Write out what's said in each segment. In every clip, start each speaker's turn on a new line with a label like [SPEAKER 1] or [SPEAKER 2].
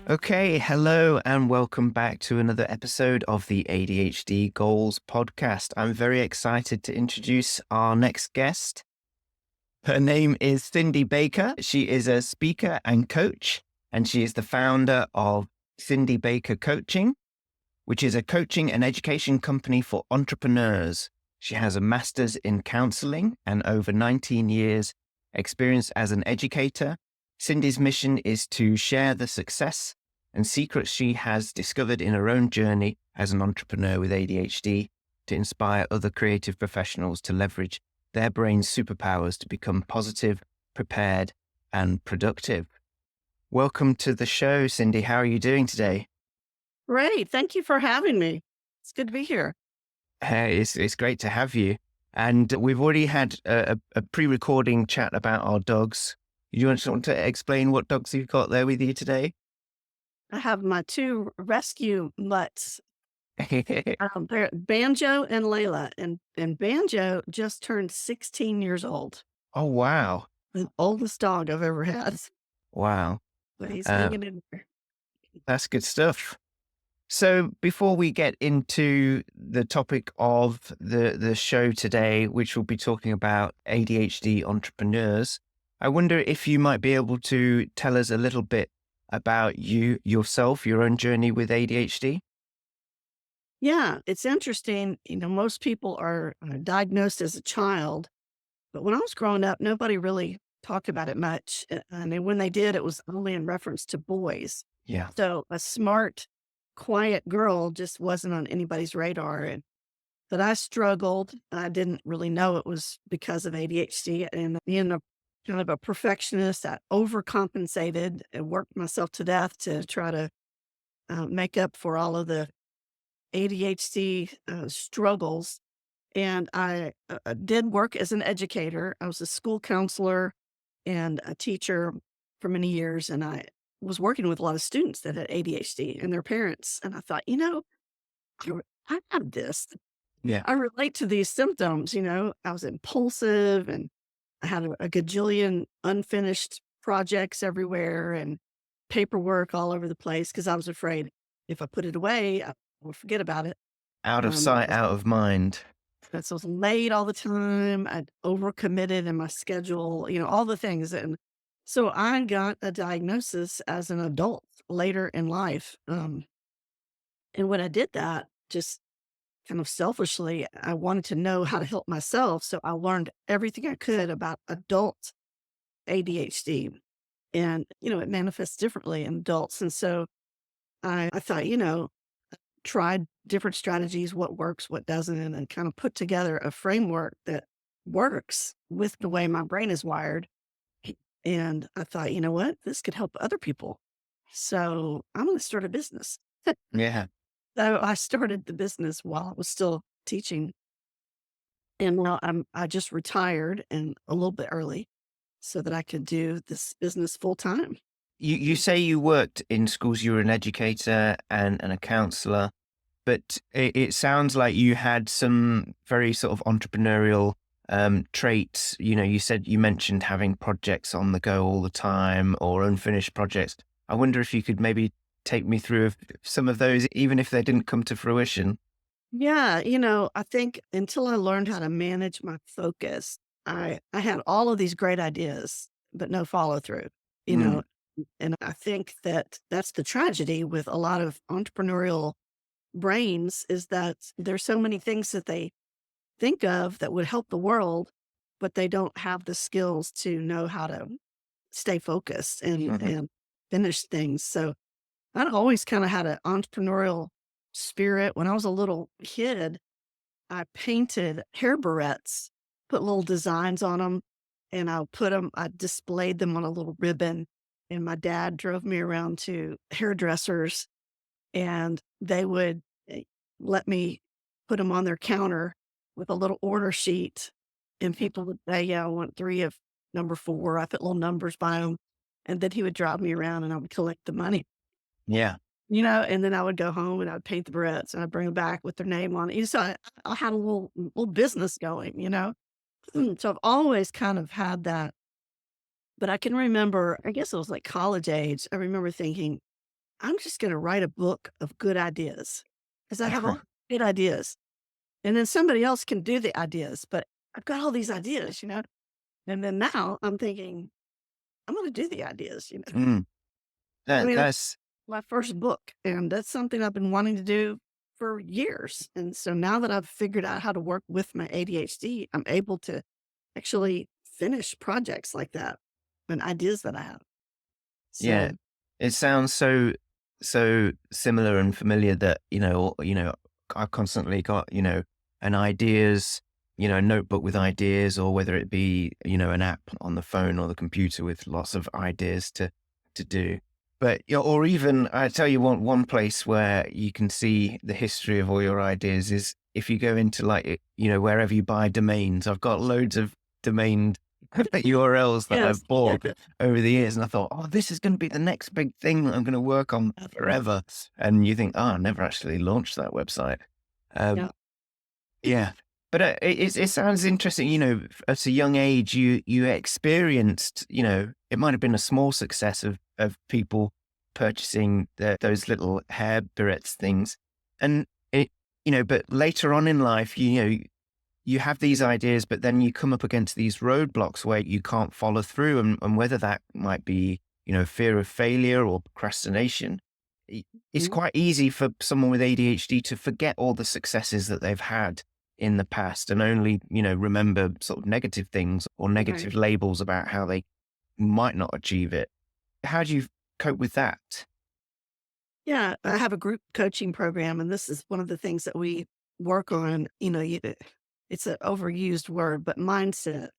[SPEAKER 1] Okay, hello and welcome back to another episode of the ADHD Goals Podcast. I'm very excited to introduce our next guest. Her name is Cindy Baker. She is a speaker and coach, and she is the founder of Cindy Baker Coaching, which is a coaching and education company for entrepreneurs. She has a master's in counseling and over 19 years experience as an educator. Cindy's mission is to share the success and secrets she has discovered in her own journey as an entrepreneur with ADHD to inspire other creative professionals to leverage their brain's superpowers to become positive, prepared, and productive. Welcome to the show, Cindy. How are you doing today?
[SPEAKER 2] Great. Thank you for having me. It's good to be here.
[SPEAKER 1] Hey, it's great to have you. And we've already had a pre-recording chat about our dogs. You want to explain what dogs you've got there with you today?
[SPEAKER 2] I have my two rescue mutts. They're Banjo and Layla. And Banjo just turned 16 years old.
[SPEAKER 1] Oh, wow.
[SPEAKER 2] The oldest dog I've ever had.
[SPEAKER 1] Wow.
[SPEAKER 2] But he's hanging in there.
[SPEAKER 1] That's good stuff. So before we get into the topic of the show today, which will be talking about ADHD entrepreneurs, I wonder if you might be able to tell us a little bit about yourself, your own journey with ADHD.
[SPEAKER 2] Yeah, it's interesting. Most people are diagnosed as a child, but when I was growing up, nobody really talked about it much. And when they did, it was only in reference to boys.
[SPEAKER 1] Yeah.
[SPEAKER 2] So a smart, quiet girl just wasn't on anybody's radar. But I struggled. I didn't really know it was because of ADHD. And being kind of a perfectionist, I overcompensated and worked myself to death to try to make up for all of the ADHD struggles. And I did work as an educator. I was a school counselor and a teacher for many years. And I was working with a lot of students that had ADHD and their parents. And I thought, I have this.
[SPEAKER 1] Yeah.
[SPEAKER 2] I relate to these symptoms. I was impulsive and I had a gajillion unfinished projects everywhere and paperwork all over the place because I was afraid if I put it away, I would forget about it.
[SPEAKER 1] Out of sight, out of mind.
[SPEAKER 2] So I was late all the time. I'd overcommitted in my schedule, all the things. And so I got a diagnosis as an adult later in life. And when I did that, just kind of selfishly, I wanted to know how to help myself. So I learned everything I could about adult ADHD. And, it manifests differently in adults. And so I thought, tried different strategies, what works, what doesn't, and kind of put together a framework that works with the way my brain is wired. And I thought, you know what, this could help other people. So I'm going to start a business.
[SPEAKER 1] Yeah.
[SPEAKER 2] So I started the business while I was still teaching. And now I just retired and a little bit early so that I could do this business full time.
[SPEAKER 1] You say you worked in schools, you were an educator and a counselor, but it sounds like you had some very sort of entrepreneurial traits. You mentioned having projects on the go all the time or unfinished projects. I wonder if you could maybe take me through some of those, even if they didn't come to fruition.
[SPEAKER 2] Yeah, I think until I learned how to manage my focus, I had all of these great ideas, but no follow through, and I think that that's the tragedy with a lot of entrepreneurial brains is that there's so many things that they think of that would help the world, but they don't have the skills to know how to stay focused and finish things. So I'd always kind of had an entrepreneurial spirit. When I was a little kid, I painted hair barrettes, put little designs on them, and I displayed them on a little ribbon. And my dad drove me around to hairdressers and they would let me put them on their counter with a little order sheet. And people would say, yeah, I want 3 of number 4. I put little numbers by them. And then he would drive me around and I would collect the money.
[SPEAKER 1] Yeah.
[SPEAKER 2] and then I would go home and I'd paint the Brits and I'd bring them back with their name on it. So I had a little business going. So I've always kind of had that. But I can remember, I guess it was like college age. I remember thinking, I'm just going to write a book of good ideas because I have all good ideas. And then somebody else can do the ideas, but I've got all these ideas. And then now I'm thinking, I'm going to do the ideas.
[SPEAKER 1] Mm.
[SPEAKER 2] I mean, that's
[SPEAKER 1] That's
[SPEAKER 2] my first book, and that's something I've been wanting to do for years. And so now that I've figured out how to work with my ADHD, I'm able to actually finish projects like that and ideas that I have.
[SPEAKER 1] yeah.
[SPEAKER 2] So,
[SPEAKER 1] It sounds so similar and familiar that, I've constantly got, an ideas, a notebook with ideas, or whether it be, an app on the phone or the computer with lots of ideas to do. But or even I tell you one place where you can see the history of all your ideas is if you go into like wherever you buy domains. I've got loads of domain URLs that
[SPEAKER 2] yes.
[SPEAKER 1] I've bought over the years, and I thought, oh, this is going to be the next big thing that I'm going to work on forever. And you think, oh, I never actually launched that website.
[SPEAKER 2] Yeah.
[SPEAKER 1] Yeah, but it sounds interesting. At a young age, you experienced. It might have been a small success of people purchasing those little hair barrettes things, and but later on in life, you have these ideas, but then you come up against these roadblocks where you can't follow through, and whether that might be fear of failure or procrastination. It's
[SPEAKER 2] Mhm.
[SPEAKER 1] quite easy for someone with ADHD to forget all the successes that they've had in the past and only, remember sort of negative things or
[SPEAKER 2] Right.
[SPEAKER 1] negative labels about how they might not achieve it. How do you cope with that?
[SPEAKER 2] Yeah. I have a group coaching program, and this is one of the things that we work on. It's an overused word, but mindset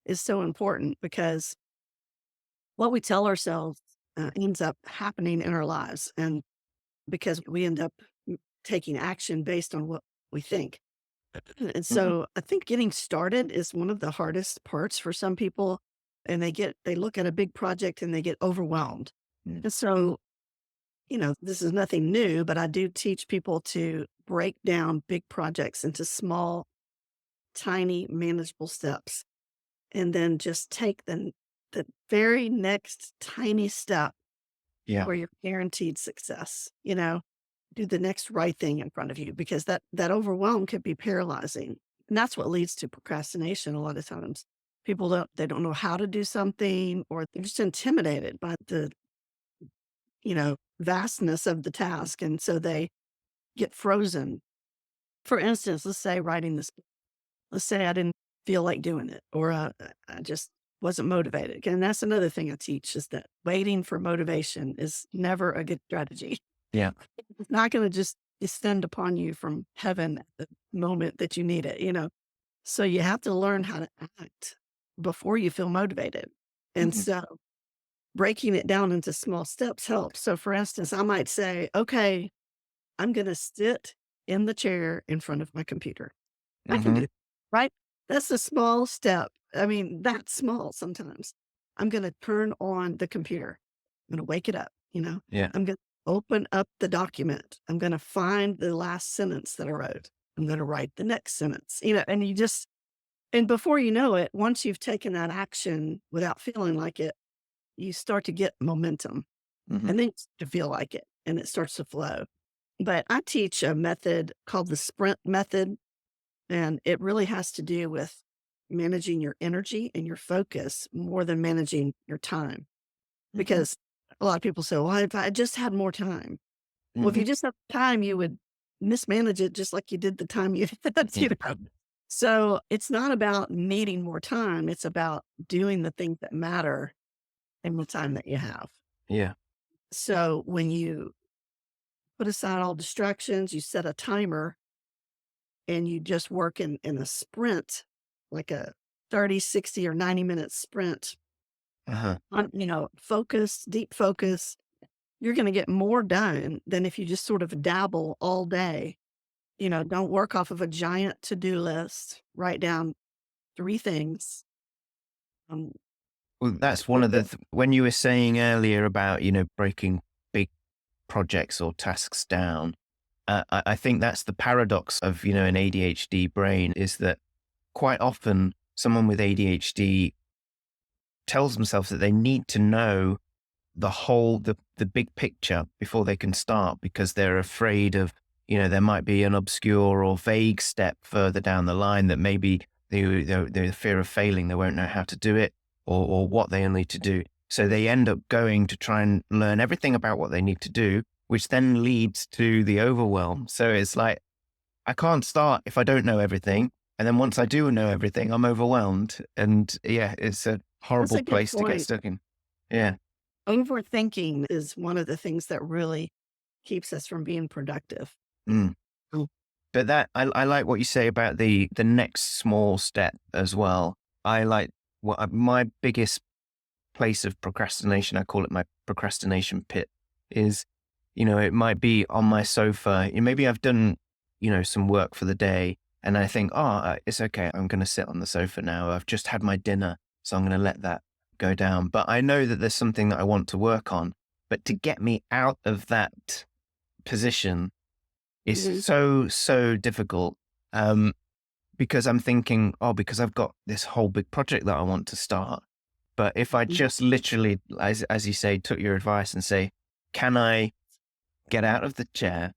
[SPEAKER 2] is so important because what we tell ourselves ends up happening in our lives. And because we end up taking action based on what we think. And
[SPEAKER 1] Hmm.
[SPEAKER 2] so I think getting started is one of the hardest parts for some people. And they look at a big project and they get overwhelmed.
[SPEAKER 1] Mm.
[SPEAKER 2] And so, this is nothing new, but I do teach people to break down big projects into small, tiny, manageable steps. And then just take the very next tiny step
[SPEAKER 1] Yeah.
[SPEAKER 2] where you're guaranteed success. Do the next right thing in front of you because that overwhelm could be paralyzing. And that's what leads to procrastination a lot of times. People don't know how to do something, or they're just intimidated by the vastness of the task. And so they get frozen. For instance, let's say writing this, let's say I didn't feel like doing it, or I just wasn't motivated. And that's another thing I teach is that waiting for motivation is never a good strategy.
[SPEAKER 1] Yeah.
[SPEAKER 2] It's not gonna just descend upon you from heaven at the moment that you need it. So you have to learn how to act before you feel motivated. And
[SPEAKER 1] Hmm.
[SPEAKER 2] so breaking it down into small steps helps. So for instance, I might say, okay, I'm gonna sit in the chair in front of my computer. I can
[SPEAKER 1] Hmm.
[SPEAKER 2] do it, right? That's a small step. I mean, that's small sometimes. I'm gonna turn on the computer. I'm gonna wake it up.
[SPEAKER 1] Yeah.
[SPEAKER 2] I'm gonna open up the document. I'm gonna find the last sentence that I wrote. I'm gonna write the next sentence, and and before you know it, once you've taken that action without feeling like it, you start to get momentum
[SPEAKER 1] Hmm.
[SPEAKER 2] and then you start to feel like it and it starts to flow. But I teach a method called the sprint method, and it really has to do with managing your energy and your focus more than managing your time.
[SPEAKER 1] Hmm.
[SPEAKER 2] Because a lot of people say, well, if I just had more time. Well, if
[SPEAKER 1] Hmm.
[SPEAKER 2] you just have time, you would mismanage it just like you did the time you had.
[SPEAKER 1] Yeah.
[SPEAKER 2] So it's not about needing more time. It's about doing the things that matter in the time that you have.
[SPEAKER 1] Yeah.
[SPEAKER 2] So when you put aside all distractions, you set a timer and you just work in a sprint, like a 30, 60, or 90-minute sprint
[SPEAKER 1] Uh-huh.
[SPEAKER 2] on, focus, deep focus, you're going to get more done than if you just sort of dabble all day. Don't work off of a giant to-do list. Write down three things. Um,
[SPEAKER 1] Well, that's one of the when you were saying earlier about breaking big projects or tasks down. I think that's the paradox of, an ADHD brain, is that quite often someone with ADHD tells themselves that they need to know the big picture before they can start, because they're afraid of, there might be an obscure or vague step further down the line that maybe the fear of failing, they won't know how to do it, or what they need to do. So they end up going to try and learn everything about what they need to do, which then leads to the overwhelm. So it's like, I can't start if I don't know everything. And then once I do know everything, I'm overwhelmed. And yeah, it's a
[SPEAKER 2] That's
[SPEAKER 1] horrible
[SPEAKER 2] a good
[SPEAKER 1] place to get
[SPEAKER 2] point.
[SPEAKER 1] stuck in. Yeah.
[SPEAKER 2] Overthinking is one of the things that really keeps us from being productive.
[SPEAKER 1] Mm.
[SPEAKER 2] Mm.
[SPEAKER 1] But I like what you say about the next small step as well. I like my biggest place of procrastination, I call it my procrastination pit, is, it might be on my sofa. Maybe I've done, some work for the day, and I think, it's okay. I'm going to sit on the sofa now. I've just had my dinner, so I'm going to let that go down. But I know that there's something that I want to work on. But to get me out of that position is
[SPEAKER 2] Mhm.
[SPEAKER 1] so difficult. Because I'm thinking, because I've got this whole big project that I want to start. But if I
[SPEAKER 2] Mhm.
[SPEAKER 1] just literally, as you say, took your advice and say, can I get out of the chair?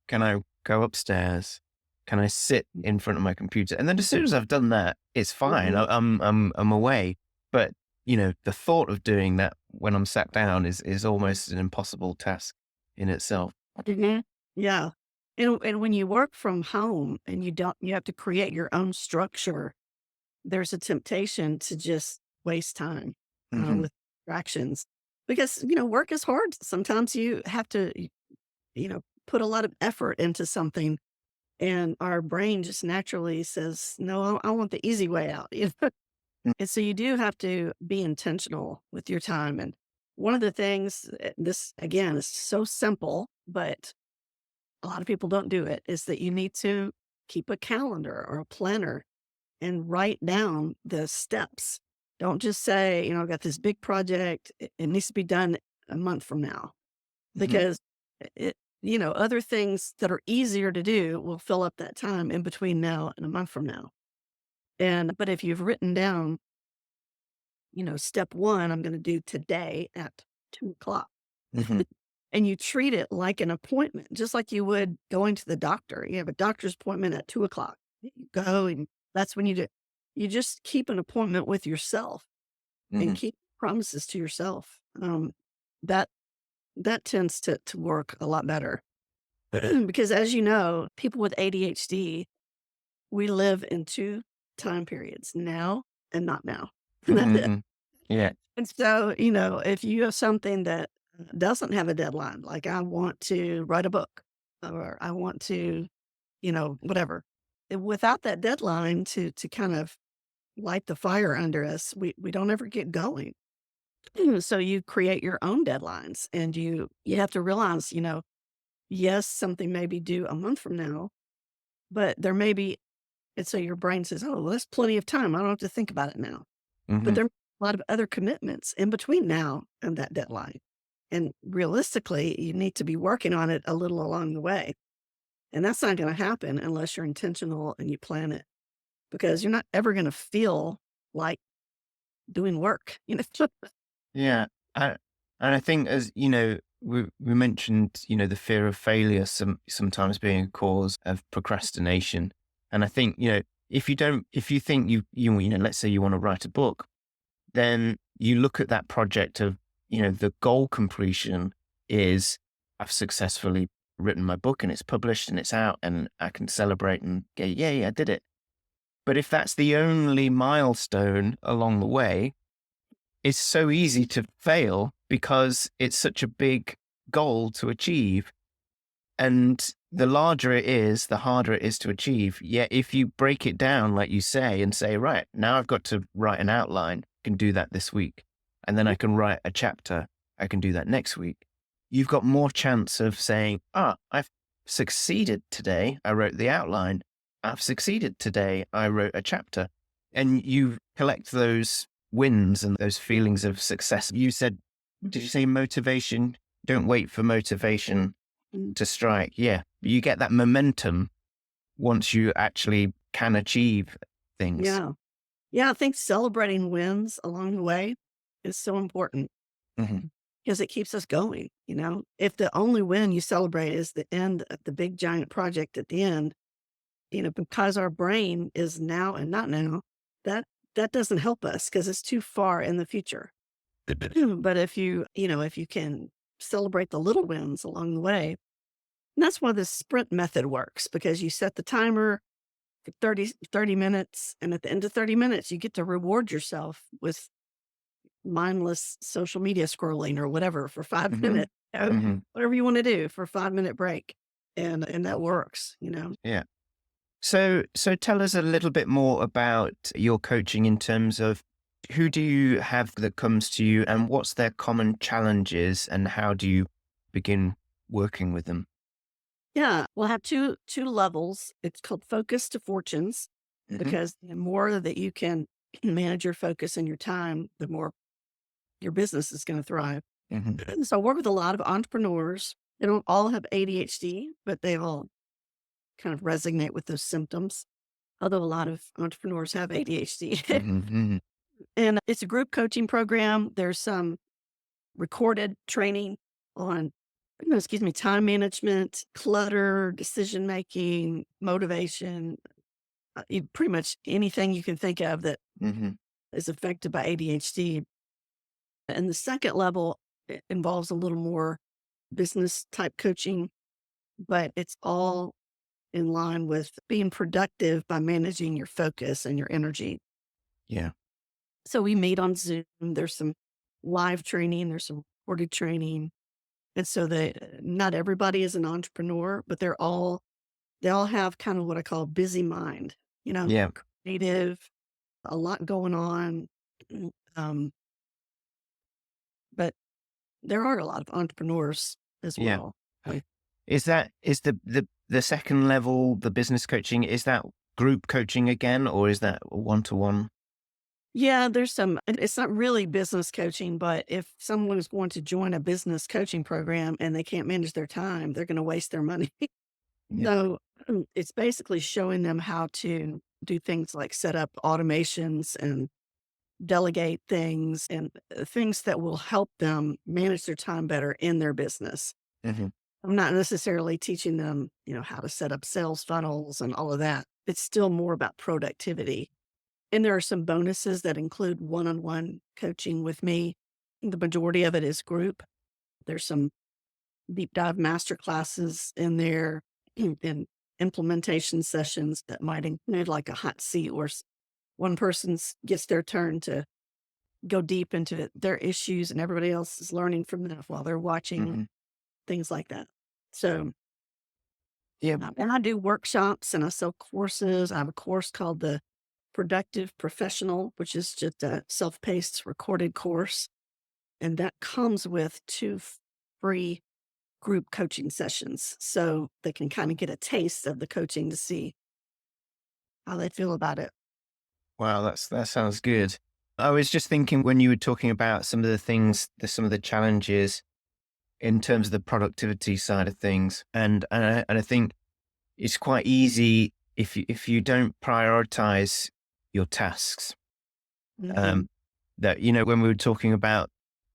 [SPEAKER 1] Can I go upstairs? Can I sit in front of my computer? And then as soon as I've done that, it's fine.
[SPEAKER 2] Mhm.
[SPEAKER 1] I'm away. But the thought of doing that when I'm sat down is almost an impossible task in itself.
[SPEAKER 2] Mhm. Yeah. And when you work from home and you have to create your own structure, there's a temptation to just waste time
[SPEAKER 1] Hmm.
[SPEAKER 2] with distractions, because, work is hard. Sometimes you have to, put a lot of effort into something, and our brain just naturally says, no, I want the easy way out. And so you do have to be intentional with your time. And one of the things, this again is so simple, but a lot of people don't do it, is that you need to keep a calendar or a planner and write down the steps. Don't just say, I got this big project. It needs to be done a month from now,
[SPEAKER 1] Hmm.
[SPEAKER 2] because other things that are easier to do will fill up that time in between now and a month from now. But if you've written down, step one, I'm going to do today at 2 o'clock.
[SPEAKER 1] Hmm.
[SPEAKER 2] And you treat it like an appointment, just like you would going to the doctor. You have a doctor's appointment at 2 o'clock. You go, and that's when you just keep an appointment with yourself and
[SPEAKER 1] Hmm.
[SPEAKER 2] keep promises to yourself. That that tends to work a lot better. Because as you know, people with ADHD, we live in two time periods, now and not now. That's it.
[SPEAKER 1] Hmm. Yeah.
[SPEAKER 2] And so, if you have something that doesn't have a deadline, like I want to write a book, or I want to, whatever, without that deadline to kind of light the fire under us, we don't ever get going. So you create your own deadlines, and you have to realize, yes, something may be due a month from now, but there may be, and so your brain says, oh, well, that's plenty of time. I don't have to think about it now. But
[SPEAKER 1] Hmm.
[SPEAKER 2] there are a lot of other commitments in between now and that deadline. And realistically, you need to be working on it a little along the way. And that's not going to happen unless you're intentional and you plan it, because you're not ever going to feel like doing work.
[SPEAKER 1] Yeah. I, and I think, as we mentioned, the fear of failure sometimes being a cause of procrastination. And I think, if you think let's say you want to write a book, then you look at that project of, the goal completion is, I've successfully written my book and it's published and it's out and I can celebrate and go, yay, I did it. But if that's the only milestone along the way, it's so easy to fail because it's such a big goal to achieve. And the larger it is, the harder it is to achieve. Yet if you break it down, like you say, and say, right, now I've got to write an outline, I can do that this week. And then I can write a chapter, I can do that next week. You've got more chance of saying, I've succeeded today. I wrote the outline. I've succeeded today. I wrote a chapter. And you collect those wins and those feelings of success. You said, did you say motivation? don't wait for motivation
[SPEAKER 2] Mm,
[SPEAKER 1] to strike. Yeah. You get that momentum once you actually can achieve things.
[SPEAKER 2] yeah. Yeah, I think celebrating wins along the way is so important
[SPEAKER 1] Hmm.
[SPEAKER 2] because it keeps us going, If the only win you celebrate is the end of the big giant project at the end, because our brain is now and not now, that that doesn't help us because it's too far in the future. But if you can celebrate the little wins along the way, and that's why the sprint method works because you set the timer for 30 minutes. And at the end of 30 minutes, you get to reward yourself with mindless social media scrolling or whatever for 5 minutes,
[SPEAKER 1] Hmm.
[SPEAKER 2] whatever you want to do for a 5 minute break. And that works.
[SPEAKER 1] Yeah. So tell us a little bit more about your coaching in terms of who do you have that comes to you and what's their common challenges and how do you begin working with them?
[SPEAKER 2] Yeah. We'll have two levels. It's called focus to fortunes
[SPEAKER 1] Hmm.
[SPEAKER 2] because the more that you can manage your focus and your time, the more your business is going to thrive.
[SPEAKER 1] Hmm.
[SPEAKER 2] So I work with a lot of entrepreneurs. They don't all have ADHD, but they all kind of resonate with those symptoms. Although a lot of entrepreneurs have ADHD.
[SPEAKER 1] Hmm.
[SPEAKER 2] And it's a group coaching program. There's some recorded training on, excuse me, time management, clutter, decision making, motivation, pretty much anything you can think of that
[SPEAKER 1] Hmm.
[SPEAKER 2] is affected by ADHD. And the second level involves a little more business type coaching, but it's all in line with being productive by managing your focus and your energy.
[SPEAKER 1] Yeah.
[SPEAKER 2] So we meet on Zoom. There's some live training, there's some recorded training. And so not everybody is an entrepreneur, but they all have kind of what I call busy mind,
[SPEAKER 1] Yeah.
[SPEAKER 2] creative, a lot going on. Um, but there are a lot of entrepreneurs as
[SPEAKER 1] Yeah.
[SPEAKER 2] well. Like,
[SPEAKER 1] Is the second level, the business coaching, is that group coaching again, or is that one to one?
[SPEAKER 2] yeah, it's not really business coaching, but if someone is going to join a business coaching program and they can't manage their time, they're going to waste their money.
[SPEAKER 1] Yeah.
[SPEAKER 2] So it's basically showing them how to do things like set up automations and delegate things and things that will help them manage their time better in their business.
[SPEAKER 1] Hmm.
[SPEAKER 2] I'm not necessarily teaching them, how to set up sales funnels and all of that. It's still more about productivity. And there are some bonuses that include one on one coaching with me. The majority of it is group. There's some deep dive master classes in there and implementation sessions that might include like a hot seat where one person gets their turn to go deep into their issues and everybody else is learning from them while they're watching,
[SPEAKER 1] Hmm.
[SPEAKER 2] things like that. So,
[SPEAKER 1] Yeah.
[SPEAKER 2] and I do workshops and I sell courses. I have a course called the Productive Professional, which is just a self paced recorded course. And that comes with two free group coaching sessions. So they can kind of get a taste of the coaching to see how they feel about it.
[SPEAKER 1] Wow, that sounds good. I was just thinking when you were talking about some of the things, some of the challenges in terms of the productivity side of things, and I think it's quite easy if you don't prioritize your tasks.
[SPEAKER 2] Hmm.
[SPEAKER 1] Um, that when we were talking about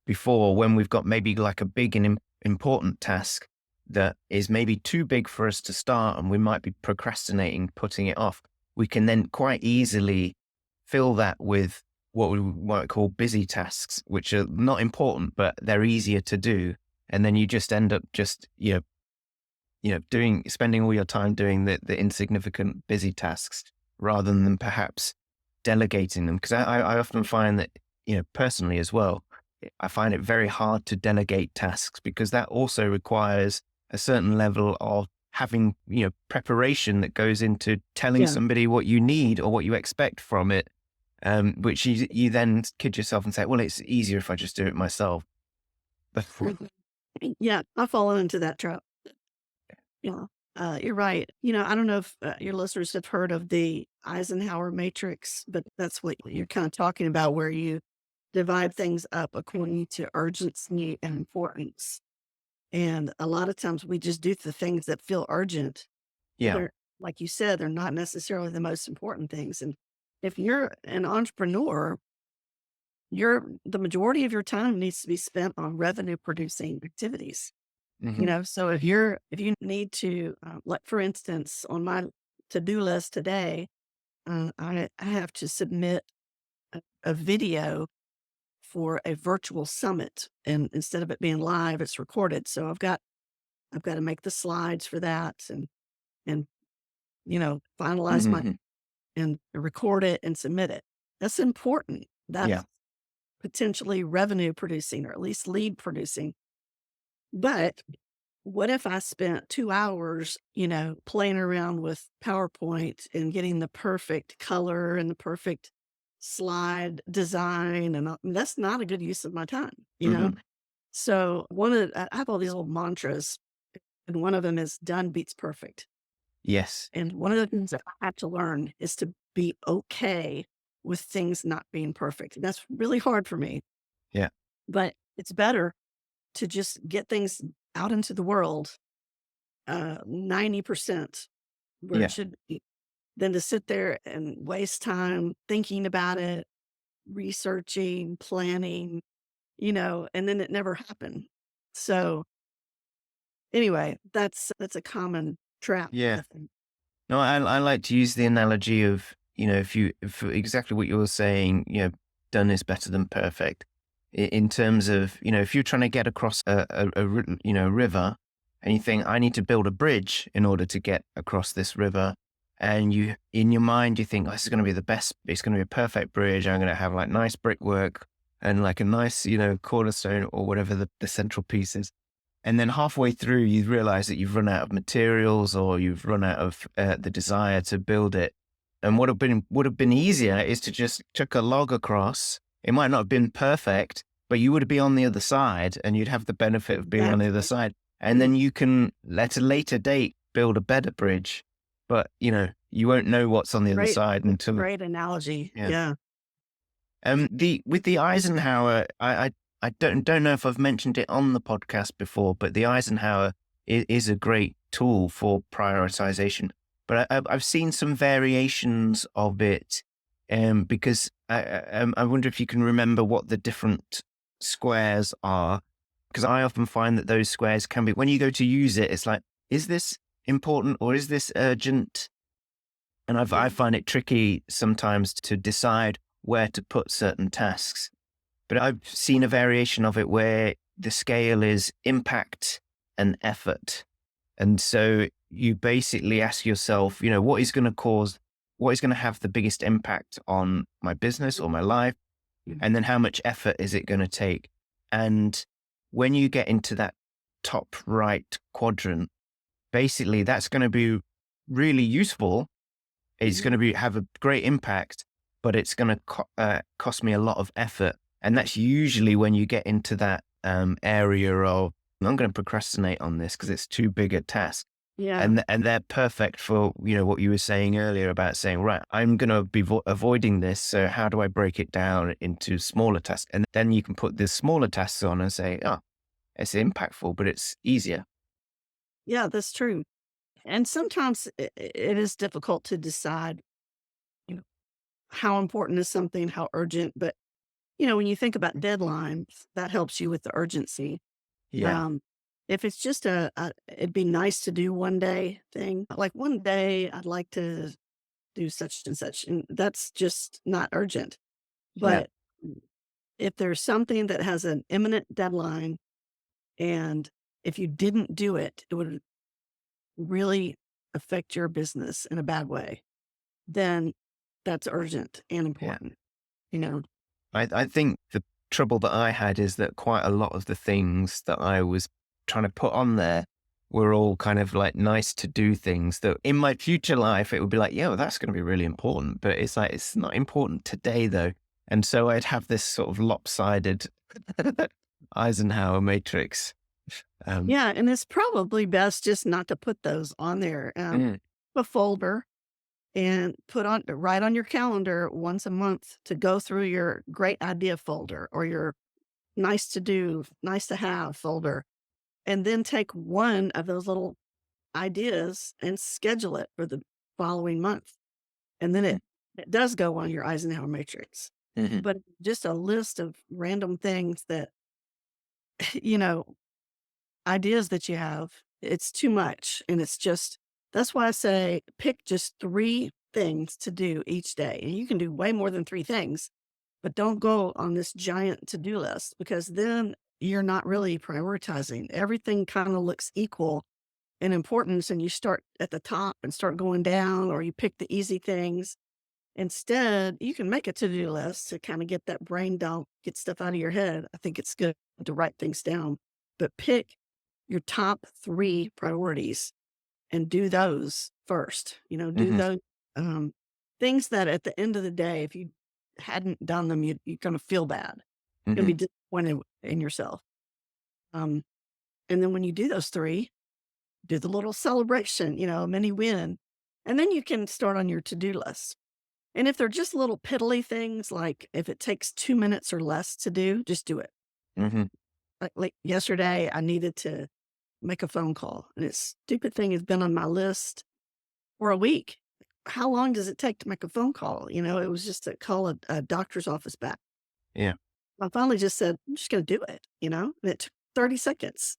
[SPEAKER 1] before, when we've got maybe like a big and important task that is maybe too big for us to start, and we might be procrastinating, putting it off, we can then quite easily fill that with what we might call busy tasks, which are not important, but they're easier to do. And then you just end up just, spending all your time doing the insignificant busy tasks rather than perhaps delegating them. Because I often find that, personally as well, I find it very hard to delegate tasks because that also requires a certain level of having, preparation that goes into telling
[SPEAKER 2] Yeah.
[SPEAKER 1] somebody what you need or what you expect from it, which you then kid yourself and say, well, it's easier if I just do it myself. But
[SPEAKER 2] Mhm. Yeah. I've fallen into that trap. Yeah. You're right. I don't know if your listeners have heard of the Eisenhower matrix, but that's what you're kind of talking about, where you divide things up according to urgency and importance. And a lot of times we just do the things that feel urgent, but
[SPEAKER 1] Yeah.
[SPEAKER 2] they're, like you said, they're not necessarily the most important things. And if you're an entrepreneur, the majority of your time needs to be spent on revenue producing activities.
[SPEAKER 1] Hmm.
[SPEAKER 2] So if you need to, like for instance, on my to-do list today, I have to submit a video for a virtual summit, and instead of it being live, it's recorded. So I've got to make the slides for that, and finalize my
[SPEAKER 1] Hmm.
[SPEAKER 2] and record it and submit it. That's important.
[SPEAKER 1] Yeah.
[SPEAKER 2] That's potentially revenue producing, or at least lead producing. But what if I spent 2 hours, playing around with PowerPoint and getting the perfect color and the perfect slide design? And that's not a good use of my time.
[SPEAKER 1] Hmm.
[SPEAKER 2] So I have all these old mantras, and one of them is done beats perfect.
[SPEAKER 1] Yes.
[SPEAKER 2] And one of the things that I had to learn is to be okay with things not being perfect. And that's really hard for me,
[SPEAKER 1] Yeah.
[SPEAKER 2] but it's better to just get things out into the world 90% where it
[SPEAKER 1] Yeah.
[SPEAKER 2] should be, than to sit there and waste time thinking about it, researching, planning, and then it never happened. So anyway, that's a common trap, I
[SPEAKER 1] Yeah.
[SPEAKER 2] think.
[SPEAKER 1] No, I like to use the analogy of, if exactly what you were saying, done is better than perfect. In terms of, if you're trying to get across river, and you think, I need to build a bridge in order to get across this river. And in your mind, you think, oh, this is going to be the best, it's going to be a perfect bridge. I'm going to have like nice brickwork and like a nice, cornerstone or whatever the central piece is. And then halfway through, you realize that you've run out of materials or you've run out of the desire to build it. And what would have been easier is to just chuck a log across. It might not have been perfect, but you would be on the other side and you'd have the benefit of being on the other
[SPEAKER 2] Exactly.
[SPEAKER 1] side. And
[SPEAKER 2] Mm,
[SPEAKER 1] then you can, at a later date, build a better bridge. But, you won't know what's on the other
[SPEAKER 2] Great,
[SPEAKER 1] side until,
[SPEAKER 2] great analogy.
[SPEAKER 1] yeah.
[SPEAKER 2] Yeah.
[SPEAKER 1] With the Eisenhower, I don't know if I've mentioned it on the podcast before, but the Eisenhower is a great tool for prioritization. But I've seen some variations of it, because I wonder if you can remember what the different squares are, because I often find that those squares can be, when you go to use it, it's like, is this important or is this urgent? And I
[SPEAKER 2] Yeah.
[SPEAKER 1] find it tricky sometimes to decide where to put certain tasks. But I've seen a variation of it where the scale is impact and effort. And so you basically ask yourself, what is going to have the biggest impact on my business or my life?
[SPEAKER 2] Mhm.
[SPEAKER 1] And then how much effort is it going to take? And when you get into that top right quadrant, basically that's going to be really useful. It's going
[SPEAKER 2] Mhm.
[SPEAKER 1] to have a great impact, but it's going to cost me a lot of effort. And that's usually when you get into that area of, I'm going to procrastinate on this because it's too big a task.
[SPEAKER 2] Yeah.
[SPEAKER 1] And they're perfect for, what you were saying earlier about saying, right, I'm going to be avoiding this. So how do I break it down into smaller tasks? And then you can put the smaller tasks on and say, oh, it's impactful, but it's easier.
[SPEAKER 2] Yeah, that's true. And sometimes it is difficult to decide, you know, how important is something, how urgent. But, when you think about deadlines, that helps you with the urgency.
[SPEAKER 1] Yeah.
[SPEAKER 2] Um, if it's just it'd be nice to do one day thing, like one day I'd like to do such and such, and that's just not urgent.
[SPEAKER 1] Yeah.
[SPEAKER 2] But if there's something that has an imminent deadline, and if you didn't do it, it would really affect your business in a bad way, then that's urgent and
[SPEAKER 1] Yeah.
[SPEAKER 2] important, you know?
[SPEAKER 1] I think the trouble that I had is that quite a lot of the things that I was trying to put on there were all kind of like nice to do things that in my future life, it would be like, yeah, well, that's going to be really important. But it's like, it's not important today though. And so I'd have this sort of lopsided Eisenhower matrix. Um,
[SPEAKER 2] Yeah, and it's probably best just not to put those on there.
[SPEAKER 1] mm,
[SPEAKER 2] A folder and write on your calendar once a month to go through your great idea folder or your nice to do, nice to have folder, and then take one of those little ideas and schedule it for the following month. And then it does go on your Eisenhower matrix.
[SPEAKER 1] Mm-hmm.
[SPEAKER 2] But just a list of random things that, you know, ideas that you have, it's too much. And it's just, that's why I say pick just 3 things to do each day. And you can do way more than 3 things, but don't go on this giant to-do list, because then you're not really prioritizing. Everything kind of looks equal in importance, and you start at the top and start going down, or you pick the easy things. Instead, you can make a to-do list to kind of get that brain dump, get stuff out of your head. I think it's good to write things down, but pick your top 3 priorities and do those first. Do
[SPEAKER 1] Mm-hmm.
[SPEAKER 2] those um, things that at the end of the day, if you hadn't done them, you're going to feel bad. You're going
[SPEAKER 1] Mm-hmm.
[SPEAKER 2] to be disappointed in yourself. Um, and then when you do those 3, do the little celebration, a mini win, and then you can start on your to-do list. And if they're just little piddly things, like if it takes 2 minutes or less to do, just do it.
[SPEAKER 1] Mm-hmm.
[SPEAKER 2] Like yesterday, I needed to make a phone call, and this stupid thing has been on my list for a week. How long does it take to make a phone call? It was just to call a doctor's office back.
[SPEAKER 1] Yeah.
[SPEAKER 2] I finally just said, I'm just going to do it, and it took 30 seconds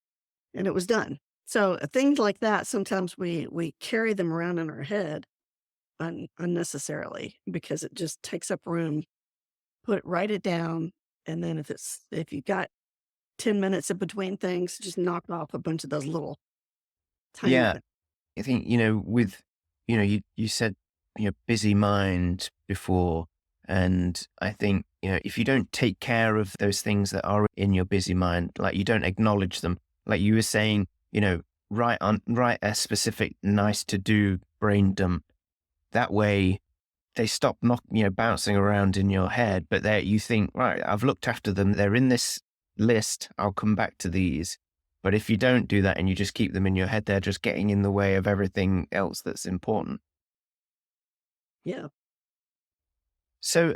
[SPEAKER 2] and it was done. So things like that, sometimes we carry them around in our head unnecessarily, because it just takes up room. Write it down. And then if you got 10 minutes in between things, just knock off a bunch of those little tiny
[SPEAKER 1] Yeah.
[SPEAKER 2] things.
[SPEAKER 1] I think, with, you said, busy mind before. And I think, if you don't take care of those things that are in your busy mind, like you don't acknowledge them, like you were saying, write a specific nice to do brain dump. That way they stop bouncing around in your head, but you think, right, I've looked after them. They're in this list. I'll come back to these. But if you don't do that and you just keep them in your head, they're just getting in the way of everything else that's important.
[SPEAKER 2] Yeah.
[SPEAKER 1] So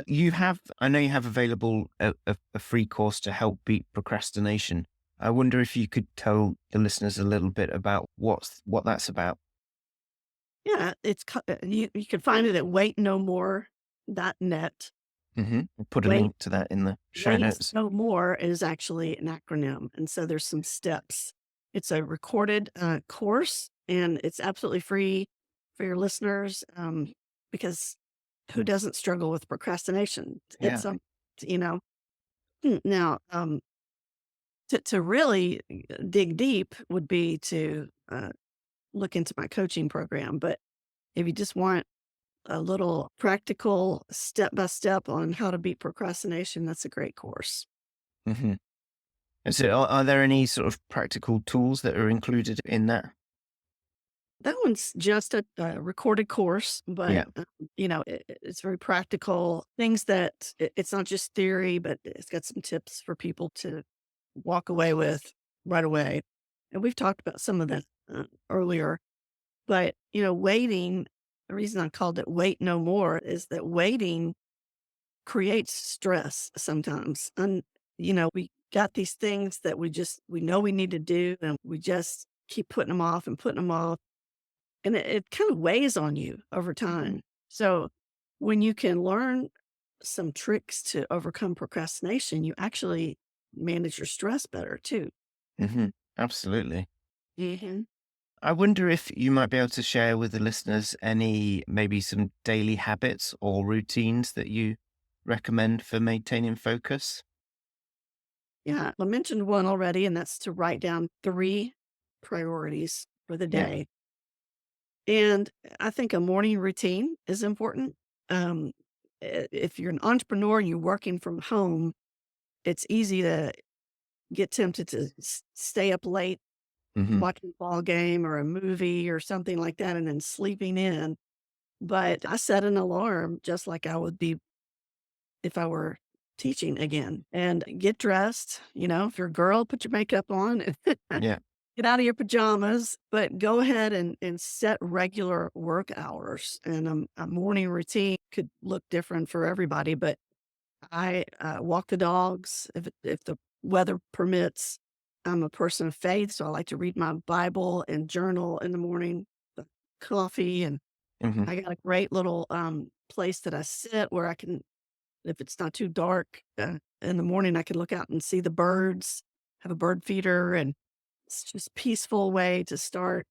[SPEAKER 1] I know you have available a free course to help beat procrastination. I wonder if you could tell the listeners a little bit about what that's about.
[SPEAKER 2] Yeah. You can find it at waitnomore.net.
[SPEAKER 1] Mm-hmm. We'll put a
[SPEAKER 2] Wait,
[SPEAKER 1] link to that in the show
[SPEAKER 2] Wait
[SPEAKER 1] notes.
[SPEAKER 2] No More is actually an acronym. And so there's some steps. It's a recorded course, and it's absolutely free for your listeners, because who doesn't struggle with procrastination?
[SPEAKER 1] Yeah.
[SPEAKER 2] It's now, to really dig deep would be to look into my coaching program. But if you just want a little practical step by step on how to beat procrastination, that's a great course.
[SPEAKER 1] Mm-hmm. And so are there any sort of practical tools that are included in that?
[SPEAKER 2] That one's just a recorded course, but
[SPEAKER 1] Yeah.
[SPEAKER 2] it's very practical things that it's not just theory, but it's got some tips for people to walk away with right away. And we've talked about some of that earlier. But waiting. The reason I called it "Wait No More" is that waiting creates stress sometimes. And we got these things that we know we need to do, and we just keep putting them off and putting them off. And it kind of weighs on you over time. So when you can learn some tricks to overcome procrastination, you actually manage your stress better too.
[SPEAKER 1] Mm-hmm. Absolutely.
[SPEAKER 2] Hmm.
[SPEAKER 1] I wonder if you might be able to share with the listeners maybe some daily habits or routines that you recommend for maintaining focus.
[SPEAKER 2] Yeah, I mentioned one already, and that's to write down 3 priorities for the
[SPEAKER 1] Yeah.
[SPEAKER 2] day. And I think a morning routine is important. Um, if you're an entrepreneur and you're working from home, it's easy to get tempted to stay up late
[SPEAKER 1] Mm-hmm.
[SPEAKER 2] watching a ball game or a movie or something like that, and then sleeping in. But I set an alarm just like I would be if I were teaching again, and get dressed. If you're a girl, put your makeup on and
[SPEAKER 1] Yeah.
[SPEAKER 2] get out of your pajamas, but go ahead and set regular work hours. And a morning routine could look different for everybody, but I walk the dogs if the weather permits. I'm a person of faith, so I like to read my Bible and journal in the morning, the coffee, and
[SPEAKER 1] Hmm.
[SPEAKER 2] I got a great little place that I sit where I can, if it's not too dark in the morning, I can look out and see the birds, have a bird feeder, and it's just peaceful way to start.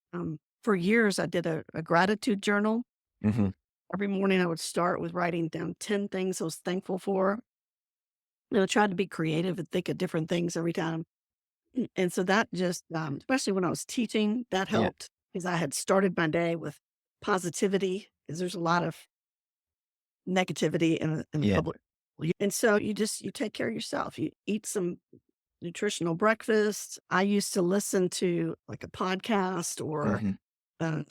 [SPEAKER 2] For years, I did a gratitude journal.
[SPEAKER 1] Hmm.
[SPEAKER 2] Every morning, I would start with writing down 10 things I was thankful for. I tried to be creative and think of different things every time. And so that just, especially when I was teaching, that
[SPEAKER 1] Yeah.
[SPEAKER 2] helped because I had started my day with positivity because there's a lot of negativity in the
[SPEAKER 1] Yeah.
[SPEAKER 2] public. And so you take care of yourself. You eat some nutritional breakfast. I used to listen to like a podcast or
[SPEAKER 1] Hmm.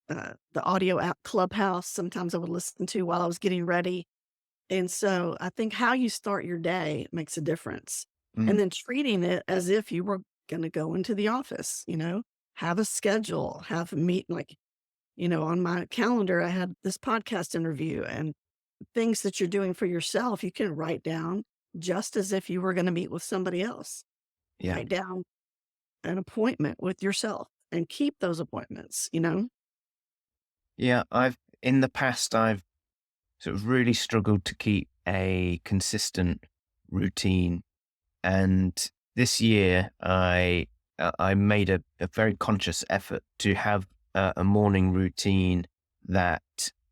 [SPEAKER 2] uh, the audio app Clubhouse. Sometimes I would listen to while I was getting ready. And so I think how you start your day makes a difference. And
[SPEAKER 1] Mm.
[SPEAKER 2] then treating it as if you were going to go into the office, have a schedule, have a meet like, on my calendar, I had this podcast interview and things that you're doing for yourself, you can write down just as if you were going to meet with somebody else.
[SPEAKER 1] Yeah.
[SPEAKER 2] Write down an appointment with yourself and keep those appointments.
[SPEAKER 1] Yeah. In the past, I've sort of really struggled to keep a consistent routine. And this year, I made a very conscious effort to have a morning routine that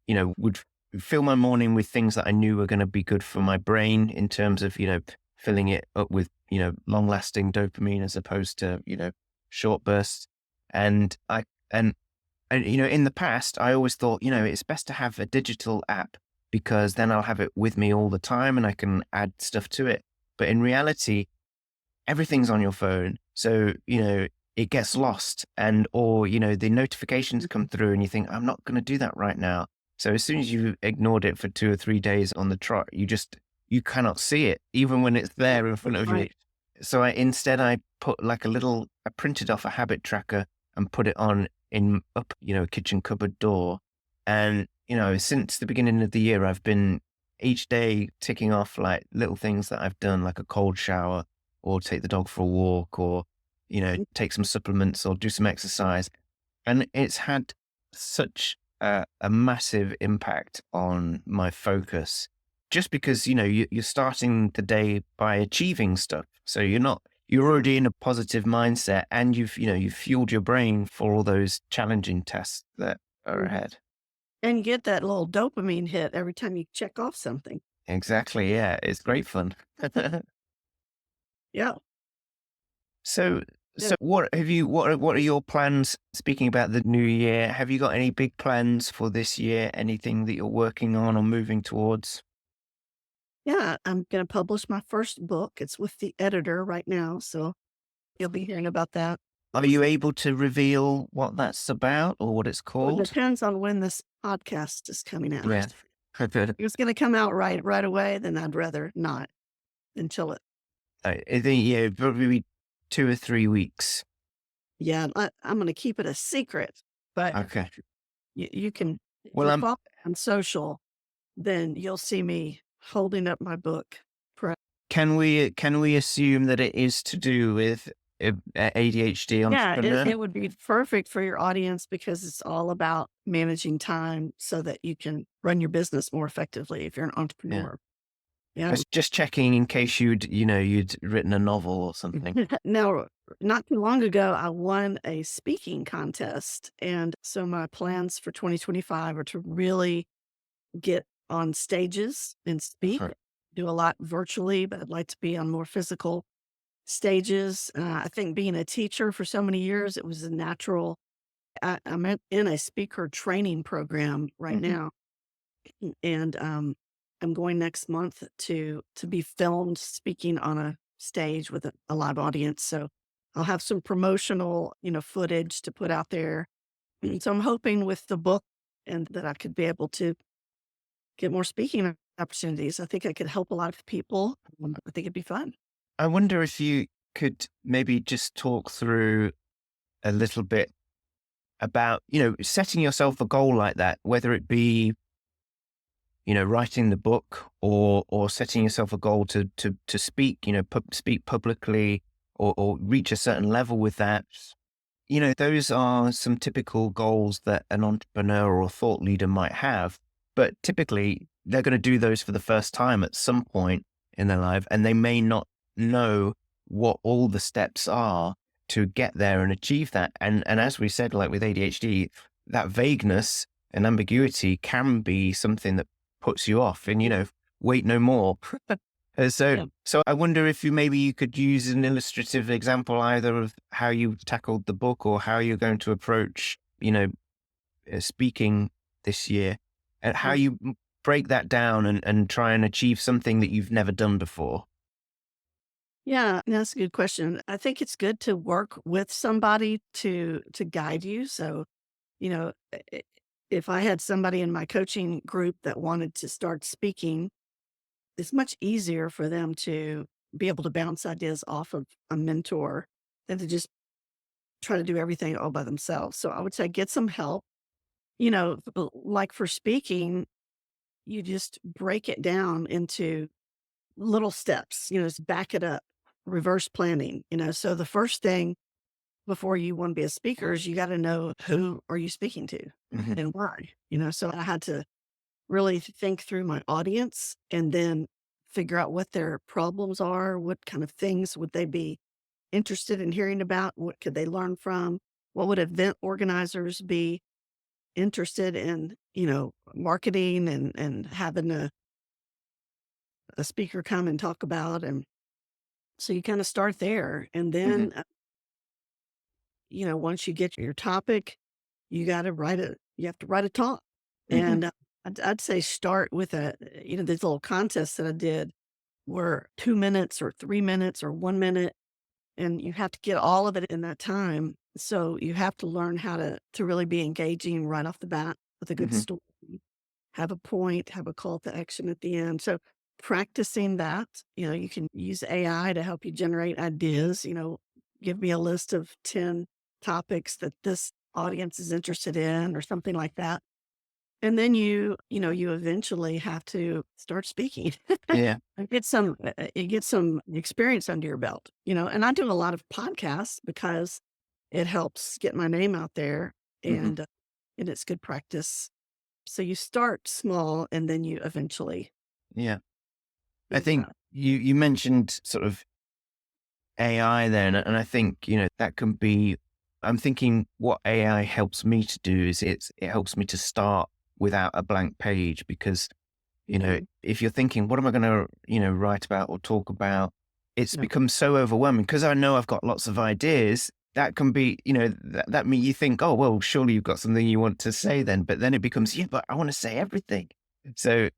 [SPEAKER 1] would fill my morning with things that I knew were going to be good for my brain in terms of filling it up with long lasting dopamine as opposed to short bursts. And I and in the past, I always thought it's best to have a digital app because then I'll have it with me all the time and I can add stuff to it. But in reality, everything's on your phone. So, it gets lost or the notifications come through and you think, I'm not going to do that right now. So as soon as you ignored it for 2 or 3 days on the trot, you cannot see it, even when it's there in front of you.
[SPEAKER 2] Right.
[SPEAKER 1] So I put like I printed off a habit tracker and put it on in up, a kitchen cupboard door. And, since the beginning of the year, I've been each day ticking off like little things that I've done, like a cold shower or take the dog for a walk or, take some supplements or do some exercise. And it's had such a massive impact on my focus just because, you're starting the day by achieving stuff. So you're already in a positive mindset and you've fueled your brain for all those challenging tests that are
[SPEAKER 2] Mhm.
[SPEAKER 1] ahead.
[SPEAKER 2] And you get that little dopamine hit every time you check off something.
[SPEAKER 1] Exactly. Yeah. It's great fun.
[SPEAKER 2] Yeah.
[SPEAKER 1] So,
[SPEAKER 2] Yeah.
[SPEAKER 1] what are your plans? Speaking about the new year, have you got any big plans for this year? Anything that you're working on or moving towards?
[SPEAKER 2] Yeah, I'm going to publish my first book. It's with the editor right now, so you'll be hearing about that.
[SPEAKER 1] Are you able to reveal what that's about or what it's
[SPEAKER 2] Well, it
[SPEAKER 1] called?
[SPEAKER 2] depends on when this podcast is coming out.
[SPEAKER 1] Yeah.
[SPEAKER 2] If it's going to come out right away, then I'd rather not until it.
[SPEAKER 1] I think, yeah, probably 2 or 3 weeks.
[SPEAKER 2] Yeah, I'm going to keep it a secret, but
[SPEAKER 1] Okay.
[SPEAKER 2] you can, if
[SPEAKER 1] Well,
[SPEAKER 2] you follow me on social, then you'll see me holding up my book.
[SPEAKER 1] can we assume that it is to do with ADHD
[SPEAKER 2] Yeah,
[SPEAKER 1] entrepreneur?
[SPEAKER 2] it would be perfect for your audience because it's all about managing time so that you can run your business more effectively if you're an
[SPEAKER 1] Yeah.
[SPEAKER 2] entrepreneur.
[SPEAKER 1] I
[SPEAKER 2] Yeah.
[SPEAKER 1] was just checking in case you'd written a novel or something.
[SPEAKER 2] Now, not too long ago, I won a speaking contest. And so my plans for 2025 are to really get on stages and speak,
[SPEAKER 1] Right.
[SPEAKER 2] do a lot virtually, but I'd like to be on more physical stages. I think being a teacher for so many years, it was a natural. I'm in a speaker training program right
[SPEAKER 1] Mhm.
[SPEAKER 2] now, and I'm going next month to be filmed speaking on a stage with a live audience. So I'll have some promotional, footage to put out there. And so I'm hoping with the book and that I could be able to get more speaking opportunities. I think I could help a lot of people. I think it'd be fun.
[SPEAKER 1] I wonder if you could maybe just talk through a little bit about, setting yourself a goal like that, whether it be writing the book or setting yourself a goal to speak, speak publicly or reach a certain level with that. Those are some typical goals that an entrepreneur or thought leader might have, but typically they're going to do those for the first time at some point in their life, and they may not know what all the steps are to get there and achieve that. And as we said, like with ADHD, that vagueness and ambiguity can be something that puts you off and, wait no more.
[SPEAKER 2] Yeah.
[SPEAKER 1] So I wonder if maybe you could use an illustrative example either of how you tackled the book or how you're going to approach, speaking this year, and how
[SPEAKER 2] Yeah.
[SPEAKER 1] you break that down and try and achieve something that you've never done before.
[SPEAKER 2] Yeah, that's a good question. I think it's good to work with somebody to guide you. So, you know, if I had somebody in my coaching group that wanted to start speaking, it's much easier for them to be able to bounce ideas off of a mentor than to just try to do everything all by themselves. So I would say get some help. Like for speaking, you just break it down into little steps, just back it up, reverse planning, So the first thing before you want to be a speaker is you got to know who are you speaking to
[SPEAKER 1] Hmm.
[SPEAKER 2] and why, So I had to really think through my audience and then figure out what their problems are, what kind of things would they be interested in hearing about, what could they learn from, what would event organizers be interested in, marketing and having a speaker come and talk about. And so you kind of start there. And
[SPEAKER 1] Hmm.
[SPEAKER 2] then, once you get your topic, you have to write a talk.
[SPEAKER 1] Hmm.
[SPEAKER 2] And I'd say start with these little contests that I did were 2 minutes or 3 minutes or 1 minute. And you have to get all of it in that time. So you have to learn how to really be engaging right off the bat with a good
[SPEAKER 1] Hmm.
[SPEAKER 2] story, have a point, have a call to action at the end. So practicing that, you can use AI to help you generate ideas, give me a list of 10 topics that this audience is interested in or something like that. And then you eventually have to start speaking.
[SPEAKER 1] Yeah.
[SPEAKER 2] And get some experience under your belt, and I do a lot of podcasts because it helps get my name out there
[SPEAKER 1] Hmm.
[SPEAKER 2] and it's good practice. So you start small and then you eventually
[SPEAKER 1] Yeah. I
[SPEAKER 2] move
[SPEAKER 1] think
[SPEAKER 2] up.
[SPEAKER 1] you mentioned sort of AI there, and I think, that can be, I'm thinking what AI helps me to do is it helps me to start without a blank page because,
[SPEAKER 2] Mhm.
[SPEAKER 1] if you're thinking, what am I going to, write about or talk about? It's
[SPEAKER 2] Yeah.
[SPEAKER 1] become so overwhelming because I know I've got lots of ideas. That can be, that mean you think, oh, well, surely you've got something you want to say then, but then it becomes, yeah, but I want to say everything. So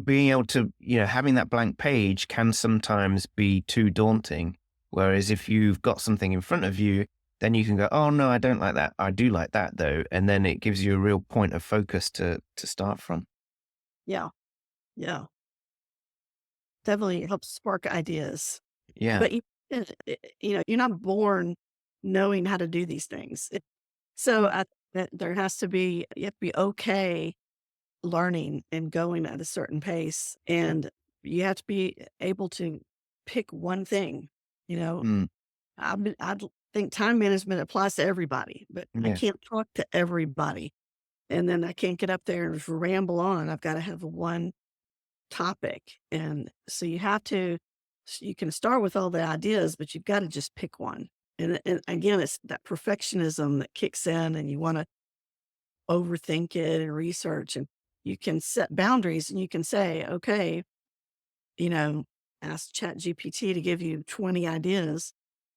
[SPEAKER 1] being able to, having that blank page can sometimes be too daunting. Whereas if you've got something in front of you, then you can go, oh no, I don't like that. I do like that though. And then it gives you a real point of focus to start from.
[SPEAKER 2] Yeah. Yeah. Definitely helps spark ideas.
[SPEAKER 1] Yeah.
[SPEAKER 2] But you're not born knowing how to do these things. So that there has to be you have to be okay learning and going at a certain pace, and you have to be able to pick one thing. You know,
[SPEAKER 1] Mm,
[SPEAKER 2] I think time management applies to everybody, but I
[SPEAKER 1] yeah.
[SPEAKER 2] can't talk to everybody, and then I can't get up there and just ramble on. I've got to have one topic, and so you can start with all the ideas, but you've got to just pick one. And again, it's that perfectionism that kicks in, and you want to overthink it and research, and you can set boundaries and you can say, okay, you know, ask Chat GPT to give you 20 ideas,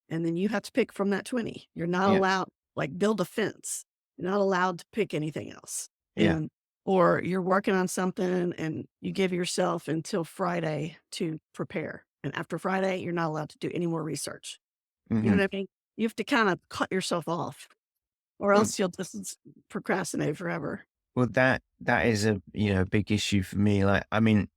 [SPEAKER 2] and then you have to pick from that 20. You're not
[SPEAKER 1] Yeah.
[SPEAKER 2] allowed, like build a fence. You're not allowed to pick anything else.
[SPEAKER 1] Yeah.
[SPEAKER 2] And or you're working on something and you give yourself until Friday to prepare. And after Friday, you're not allowed to do any more research. You know
[SPEAKER 1] Hmm.
[SPEAKER 2] what I mean? You have to kind of cut yourself off or
[SPEAKER 1] Well,
[SPEAKER 2] else you'll just procrastinate forever.
[SPEAKER 1] well, that is a big issue for me. Like, I mean,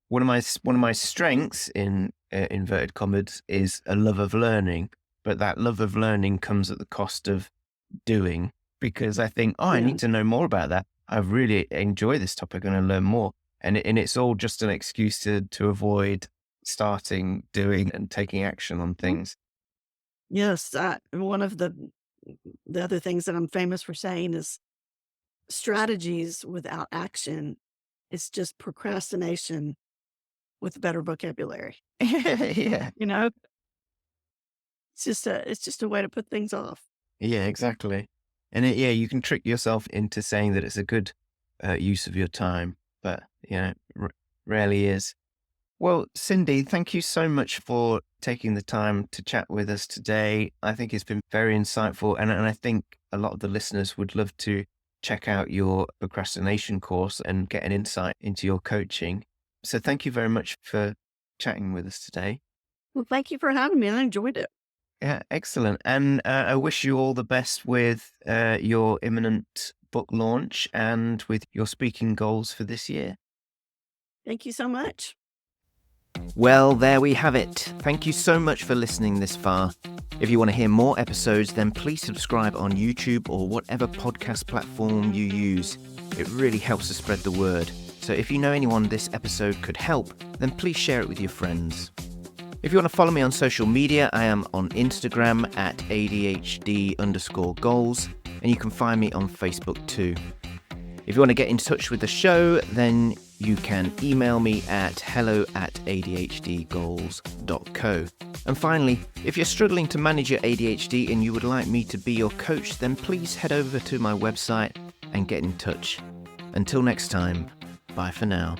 [SPEAKER 1] one of my strengths in inverted commas is a love of learning, but that love of learning comes at the cost of doing because I think, oh, I
[SPEAKER 2] Yeah.
[SPEAKER 1] need to know more about that. I really enjoy this topic and I learn more. And it's all just an excuse to avoid starting, doing, and taking action on things.
[SPEAKER 2] Yes, one of the other things that I'm famous for saying is strategies without action is just procrastination with better vocabulary.
[SPEAKER 1] Yeah.
[SPEAKER 2] You know, it's just a way to put things off.
[SPEAKER 1] Yeah, exactly. And you can trick yourself into saying that it's a good use of your time, but rarely is. Well, Cindy, thank you so much for taking the time to chat with us today. I think it's been very insightful, and I think a lot of the listeners would love to check out your procrastination course and get an insight into your coaching. So thank you very much for chatting with us today.
[SPEAKER 2] Well, thank you for having me. I enjoyed it.
[SPEAKER 1] Yeah, excellent. And I wish you all the best with your imminent book launch and with your speaking goals for this year.
[SPEAKER 2] Thank you so much.
[SPEAKER 1] Well, there we have it. Thank you so much for listening this far. If you want to hear more episodes, then please subscribe on YouTube or whatever podcast platform you use. It really helps to spread the word. So if you know anyone this episode could help, then please share it with your friends. If you want to follow me on social media, I am on Instagram at ADHD_goals, and you can find me on Facebook too. If you want to get in touch with the show, then you can email me at hello@adhdgoals.co. And finally, if you're struggling to manage your ADHD and you would like me to be your coach, then please head over to my website and get in touch. Until next time, bye for now.